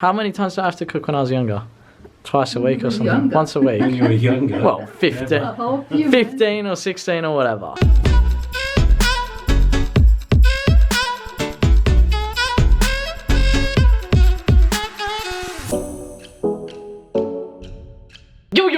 How many times did I have to cook when I was younger? Twice a week or something? Younger. Once a week. When you were younger. Well, 15. A whole few 15 or 16 or whatever.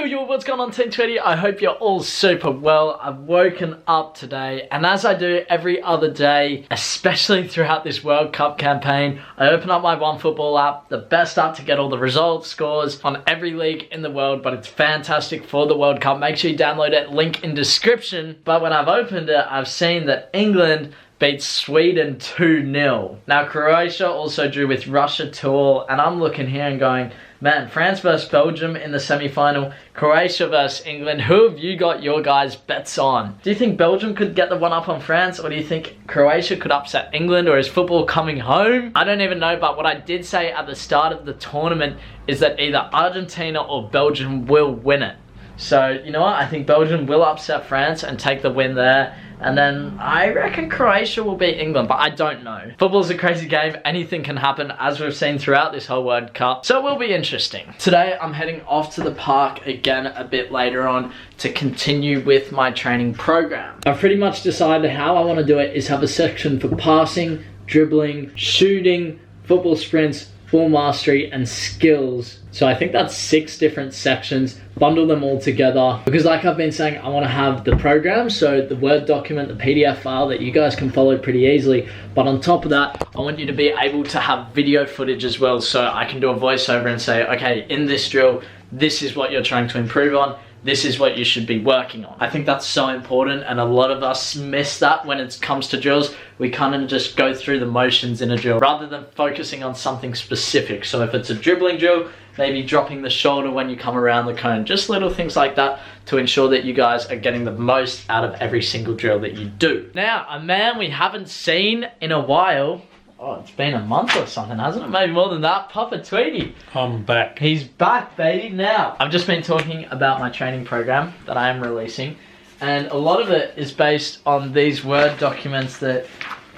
Yo, what's going on, Team 20? I hope you're all super well. I've woken up today, and as I do every other day, especially throughout this World Cup campaign, I open up my OneFootball app, the best app to get all the results, scores on every league in the world, but it's fantastic for the World Cup. Make sure you download it, link in description. But when I've opened it, I've seen that England beat Sweden 2-0. Now, Croatia also drew with Russia 2-2, and I'm looking here and going, man, France versus Belgium in the semi-final, Croatia versus England. Who have you got your guys' bets on? Do you think Belgium could get the one up on France, or do you think Croatia could upset England, or is football coming home? I don't even know, but what I did say at the start of the tournament is that either Argentina or Belgium will win it. So, you know what? I think Belgium will upset France and take the win there. And then I reckon Croatia will beat England, but I don't know. Football's a crazy game. Anything can happen, as we've seen throughout this whole World Cup. So it will be interesting. Today, I'm heading off to the park again a bit later on to continue with my training program. I've pretty much decided how I want to do it is have a section for passing, dribbling, shooting, football sprints, ball mastery, and skills. So I think that's 6 different sections, bundle them all together, because like I've been saying, I want to have the program, so the Word document, the PDF file that you guys can follow pretty easily, but on top of that, I want you to be able to have video footage as well, so I can do a voiceover and say, okay, in this drill, this is what you're trying to improve on, this is what you should be working on. I think that's so important, and a lot of us miss that when it comes to drills. We kind of just go through the motions in a drill rather than focusing on something specific. So if it's a dribbling drill, maybe dropping the shoulder when you come around the cone, just little things like that to ensure that you guys are getting the most out of every single drill that you do. Now, a man we haven't seen in a while, oh, it's been a month or something, hasn't it? Maybe more than that. Papa Tweedy. I'm back. He's back, baby. Now, I've just been talking about my training program that I am releasing, and a lot of it is based on these Word documents that,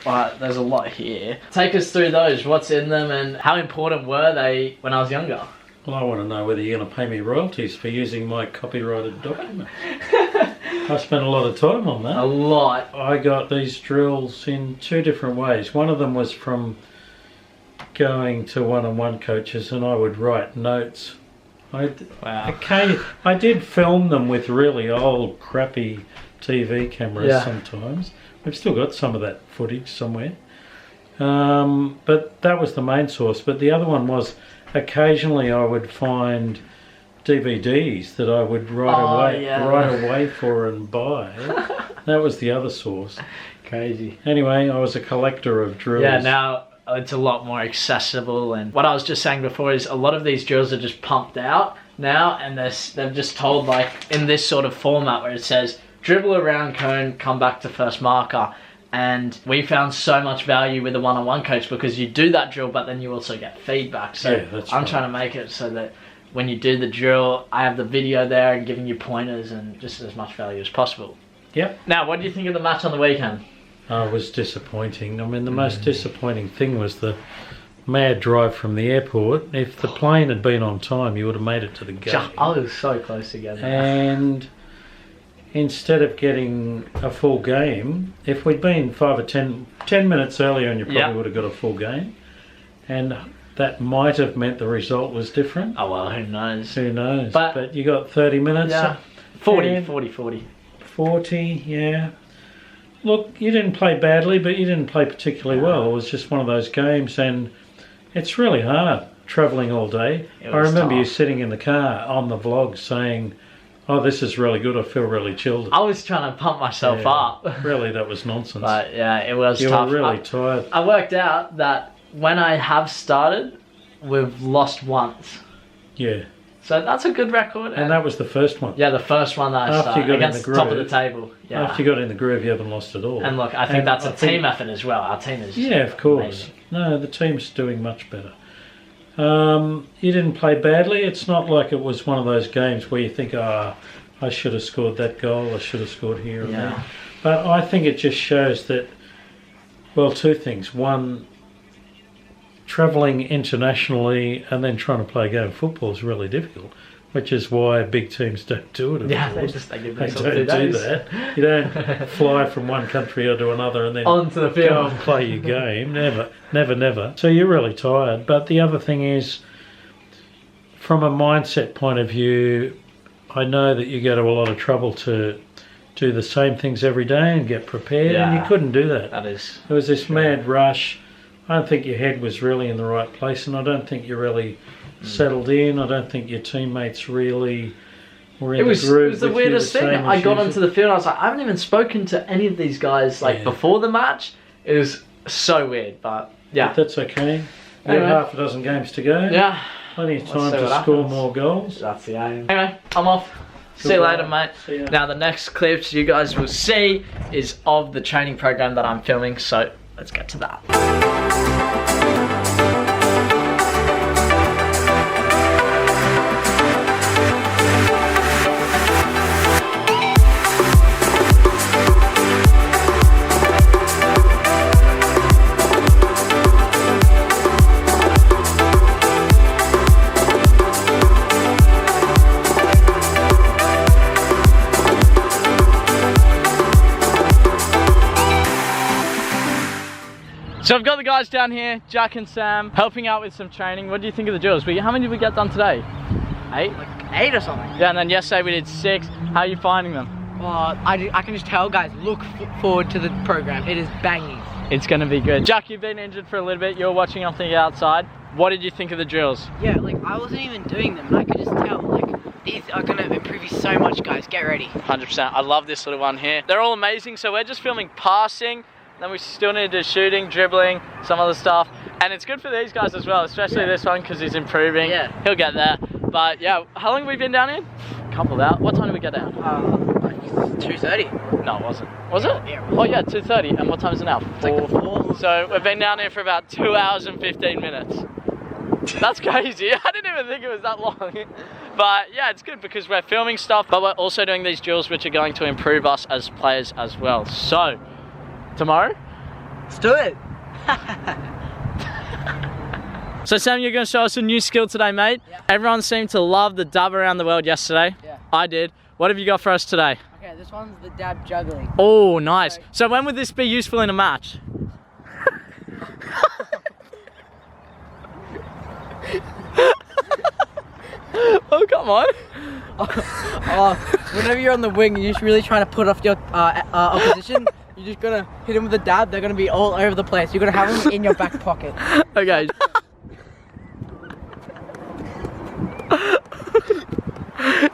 there's a lot here. Take us through those. What's in them, and how important were they when I was younger? Well, I want to know whether you're going to pay me royalties for using my copyrighted document. I spent a lot of time on that. A lot. I got these drills in 2 different ways. One of them was from going to one-on-one coaches, and I would write notes. I did film them with really old, crappy TV cameras sometimes. We've still got some of that footage somewhere. But that was the main source. But the other one was occasionally I would find DVDs that I would right away for and buy. That was the other source. Crazy. Anyway, I was a collector of drills. Yeah, now it's a lot more accessible, and what I was just saying before is a lot of these drills are just pumped out now, and they've just told, like, in this sort of format where it says dribble around cone, come back to first marker. And we found so much value with the one-on-one coach because you do that drill, but then you also get feedback. So yeah, I'm trying to make it so that when you do the drill, I have the video there and giving you pointers and just as much value as possible. Yep. Now, what do you think of the match on the weekend? It was disappointing. I mean, the most disappointing thing was the mad drive from the airport. If the plane had been on time, you would have made it to the game. I was so close to getting there. And instead of getting a full game, if we'd been 5 or 10 minutes earlier, and you probably would have got a full game. And that might have meant the result was different. Oh, well, who knows? Who knows? But you got 30 minutes. Yeah. 40, yeah. Look, you didn't play badly, but you didn't play particularly well. It was just one of those games, and it's really hard travelling all day. I remember you sitting in the car on the vlog saying, oh, this is really good, I feel really chilled. I was trying to pump myself up. Really, that was nonsense. But yeah, it was tough. You were really tired. I worked out that when I have started, we've lost once. Yeah. So that's a good record. And that was the first one. Yeah, the first one that I started against the top of the table. Yeah. After you got in the groove, you haven't lost at all. And look, I think that's a team effort as well. Our team is of course. amazing. No, the team's doing much better. You didn't play badly. It's not like it was one of those games where you think, I should have scored that goal, I should have scored here and there. But I think it just shows that, well, 2 things. One, travelling internationally and then trying to play a game of football is really difficult, which is why big teams don't do it. Yeah, they don't do that. You don't fly from one country to another and then onto the go field and play your game. Never. So you're really tired. But the other thing is, from a mindset point of view, I know that you go to a lot of trouble to do the same things every day and get prepared, and you couldn't do that. That is. There was this mad rush. I don't think your head was really in the right place, and I don't think you really settled in. I don't think your teammates really were in the groove. It was the weirdest thing. I got onto the field, I was like, I haven't even spoken to any of these guys before the match. It was so weird, but yeah. But that's okay. We have half a dozen games to go. Yeah. Plenty of time to score more goals. That's the aim. Anyway, I'm off. See you later, mate. Now the next clips you guys will see is of the training program that I'm filming, so let's get to that. So I've got the guys down here, Jack and Sam, helping out with some training. What do you think of the drills? How many did we get done today? 8? Like 8 or something. Yeah, and then yesterday we did 6. How are you finding them? Well, I can just tell, guys, look forward to the program. It is banging. It's going to be good. Jack, you've been injured for a little bit. You're watching off the outside. What did you think of the drills? Yeah, like I wasn't even doing them, and I could just tell, like, these are going to improve you so much, guys. Get ready. 100%. I love this little one here. They're all amazing. So we're just filming passing. Then we still need to do shooting, dribbling, some other stuff. And it's good for these guys as well, especially this one because he's improving. Yeah. He'll get there. But yeah, how long have we been down here? A couple of hours. What time did we get down? 2:30. No, it wasn't. Was it? Yeah. Oh yeah, 2:30. And what time is it now? 4. It's like the 4th. So we've been down here for about 2 hours and 15 minutes. That's crazy. I didn't even think it was that long. But yeah, it's good because we're filming stuff, but we're also doing these drills which are going to improve us as players as well. So, tomorrow? Let's do it. So Sam, you're going to show us a new skill today, mate. Yeah. Everyone seemed to love the dab around the world yesterday. Yeah. I did. What have you got for us today? Okay, this one's the dab juggling. Oh, nice. So when would this be useful in a match? Oh, come on. Whenever you're on the wing, you're just really trying to put off your opposition. You're just gonna hit them with a dab. They're gonna be all over the place. You're gonna have them in your back pocket. Okay.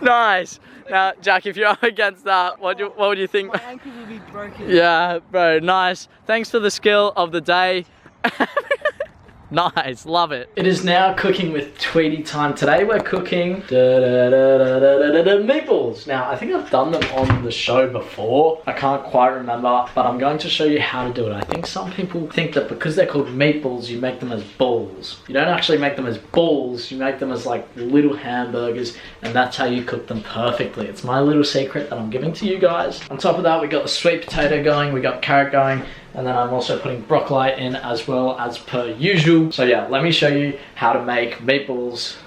Nice. Now, Jack, if you're up against that, what would you think? My ankle will be broken. Yeah, bro. Nice. Thanks for the skill of the day. Nice, love it. It is now cooking with Tweety time. Today we're cooking meatballs. Now, I think I've done them on the show before. I can't quite remember, but I'm going to show you how to do it. I think some people think that because they're called meatballs, you make them as balls. You don't actually make them as balls, you make them as like little hamburgers, and that's how you cook them perfectly. It's my little secret that I'm giving to you guys. On top of that, we got the sweet potato going, we got carrot going, and then I'm also putting broccoli in as well as per usual. So yeah, let me show you how to make meatballs,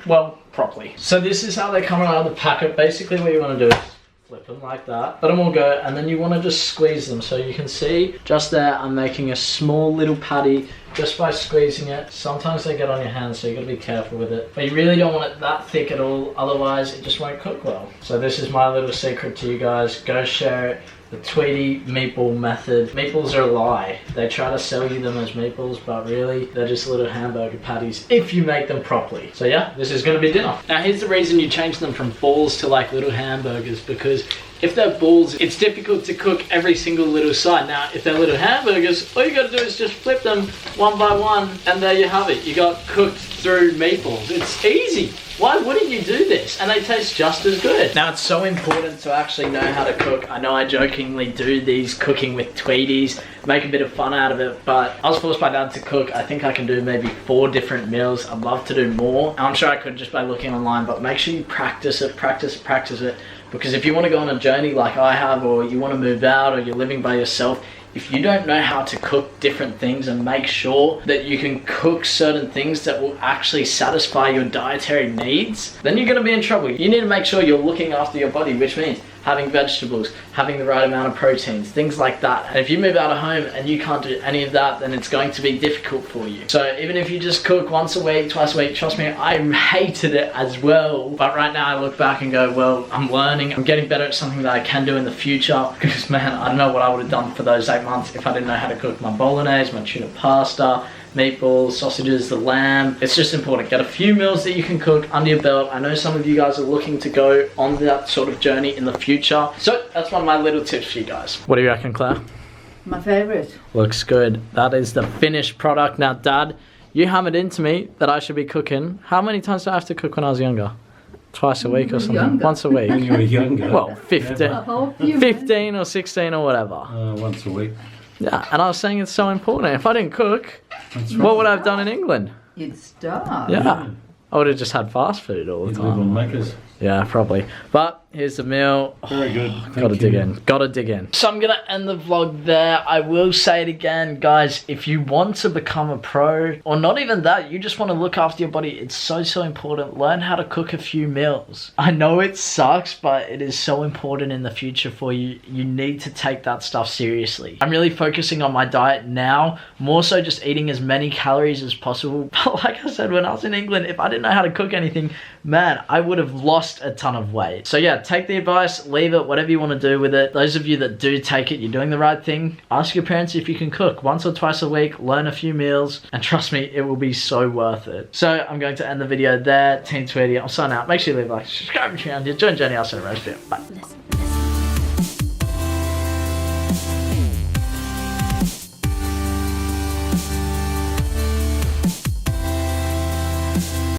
well, properly. So this is how they come out of the packet. Basically what you want to do is flip them like that, let them all go, and then you want to just squeeze them. So you can see just there, I'm making a small little patty just by squeezing it. Sometimes they get on your hands, so you got to be careful with it. But you really don't want it that thick at all, otherwise it just won't cook well. So this is my little secret to you guys. Go share it. The Tweety meatball method. Meatballs are a lie. They try to sell you them as meatballs, but really, they're just little hamburger patties if you make them properly. So yeah, this is gonna be dinner. Now here's the reason you change them from balls to like little hamburgers, because if they're balls, it's difficult to cook every single little side. Now, if they're little hamburgers, all you gotta do is just flip them one by one, and there you have it. You got cooked through meatballs. It's easy. Why wouldn't you do this? And they taste just as good. Now, it's so important to actually know how to cook. I know I jokingly do these cooking with Tweeties, make a bit of fun out of it, but I was forced by dad to cook. I think I can do maybe 4 different meals. I'd love to do more. I'm sure I could just by looking online, but make sure you practice it, practice it. Because if you want to go on a journey like I have, or you want to move out, or you're living by yourself, if you don't know how to cook different things and make sure that you can cook certain things that will actually satisfy your dietary needs, then you're gonna be in trouble. You need to make sure you're looking after your body, which means having vegetables, having the right amount of proteins, things like that. And if you move out of home and you can't do any of that, then it's going to be difficult for you. So even if you just cook once a week, twice a week, trust me, I hated it as well. But right now I look back and go, well, I'm learning, I'm getting better at something that I can do in the future. Because man, I don't know what I would have done for those 8 months if I didn't know how to cook my bolognese, my tuna pasta, meatballs, sausages, the lamb. It's just important. Get a few meals that you can cook under your belt. I know some of you guys are looking to go on that sort of journey in the future. So that's one of my little tips for you guys. What do you reckon, Claire? My favourite. Looks good. That is the finished product. Now, Dad, you hammered into me that I should be cooking. How many times did I have to cook when I was younger? Twice a week or something? Younger. Once a week? When you were younger. Well, 15 or 16 or whatever. Once a week. Yeah, and I was saying it's so important. If I didn't cook, what would I have done in England? You'd starve. Yeah. I would have just had fast food all the You live time. on Macca's. Yeah, probably. But here's the meal. Very good. Gotta dig in. Gotta dig in. So I'm gonna end the vlog there. I will say it again, guys. If you want to become a pro, or not even that, you just want to look after your body, it's so important. Learn how to cook a few meals. I know it sucks, but it is so important in the future for you. You need to take that stuff seriously. I'm really focusing on my diet now, more so just eating as many calories as possible. But like I said, when I was in England, if I didn't know how to cook anything, man, I would have lost a ton of weight. So yeah, take the advice, leave it, whatever you want to do with it. Those of you that do take it, you're doing the right thing. Ask your parents if you can cook once or twice a week, learn a few meals, and trust me, it will be so worth it. So I'm going to end the video there. Team Tweety, I'll sign out. Make sure you leave a like, subscribe if you're new. Join Jenny, I'll see you in the rest of it. Bye.